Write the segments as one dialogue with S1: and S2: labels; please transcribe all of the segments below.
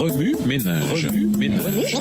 S1: Remue ménage. Remue ménage.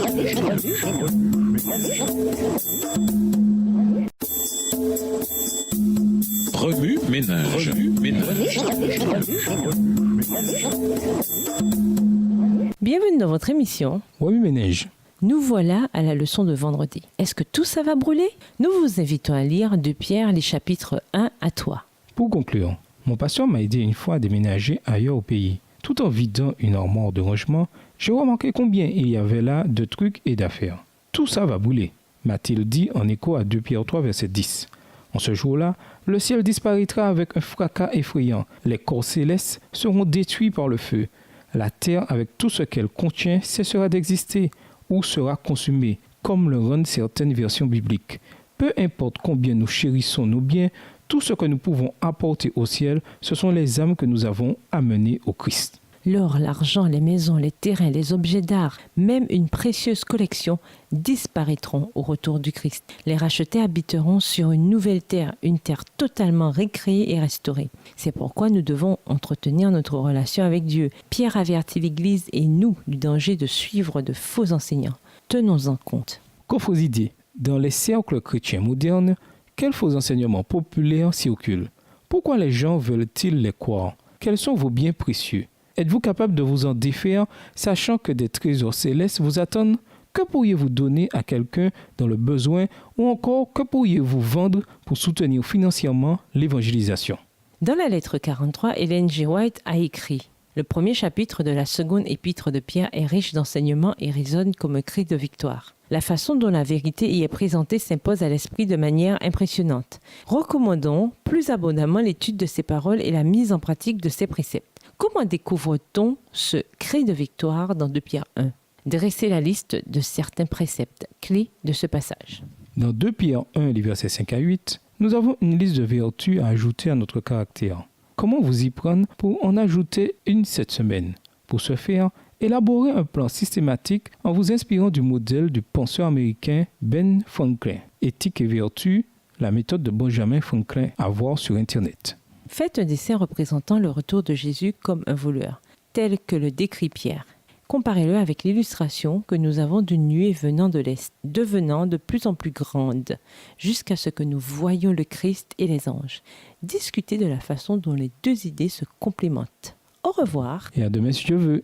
S2: Bienvenue dans votre émission.
S3: Remue ménage.
S2: Nous voilà à la leçon de vendredi. Est-ce que tout ça va brûler? Nous vous invitons à lire de Pierre les chapitres 1 à 3.
S3: Pour conclure, mon pasteur m'a aidé une fois à déménager ailleurs au pays. Tout en vidant une armoire de rangement, j'ai remarqué combien il y avait là de trucs et d'affaires. Tout ça va brûler, m'a-t-il dit en écho à 2 Pierre 3, verset 10. En ce jour-là, le ciel disparaîtra avec un fracas effrayant. Les corps célestes seront détruits par le feu. La terre, avec tout ce qu'elle contient, cessera d'exister ou sera consumée, comme le rendent certaines versions bibliques. Peu importe combien nous chérissons nos biens, tout ce que nous pouvons apporter au ciel, ce sont les âmes que nous avons amenées au Christ.
S2: L'or, l'argent, les maisons, les terrains, les objets d'art, même une précieuse collection disparaîtront au retour du Christ. Les rachetés habiteront sur une nouvelle terre, une terre totalement récréée et restaurée. C'est pourquoi nous devons entretenir notre relation avec Dieu. Pierre avertit l'Église et nous du danger de suivre de faux enseignants. Tenons-en compte.
S3: Qu'aux fausses idées, dans les cercles chrétiens modernes, quels faux enseignements populaires circulent? Pourquoi les gens veulent-ils les croire? Quels sont vos biens précieux? Êtes-vous capable de vous en défaire, sachant que des trésors célestes vous attendent? Que pourriez-vous donner à quelqu'un dans le besoin ou encore que pourriez-vous vendre pour soutenir financièrement l'évangélisation?
S2: Dans la lettre 43, Ellen G. White a écrit « Le premier chapitre de la seconde épître de Pierre est riche d'enseignements et résonne comme un cri de victoire. La façon dont la vérité y est présentée s'impose à l'esprit de manière impressionnante. Recommandons plus abondamment l'étude de ces paroles et la mise en pratique de ces préceptes. Comment découvre-t-on ce cri de victoire dans 2 Pierre 1? Dressez la liste de certains préceptes clés de ce passage.
S3: Dans 2 Pierre 1, les versets 5 à 8, nous avons une liste de vertus à ajouter à notre caractère. Comment vous y prendre pour en ajouter une cette semaine? Pour ce faire, élaborez un plan systématique en vous inspirant du modèle du penseur américain Ben Franklin. Éthique et vertu, la méthode de Benjamin Franklin à voir sur Internet.
S2: Faites un dessin représentant le retour de Jésus comme un voleur, tel que le décrit Pierre. Comparez-le avec l'illustration que nous avons d'une nuée venant de l'Est, devenant de plus en plus grande, jusqu'à ce que nous voyions le Christ et les anges. Discutez de la façon dont les deux idées se complémentent. Au revoir.
S3: Et à demain si Dieu veut.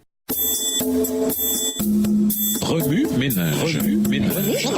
S1: Remue ménage. Remue ménage.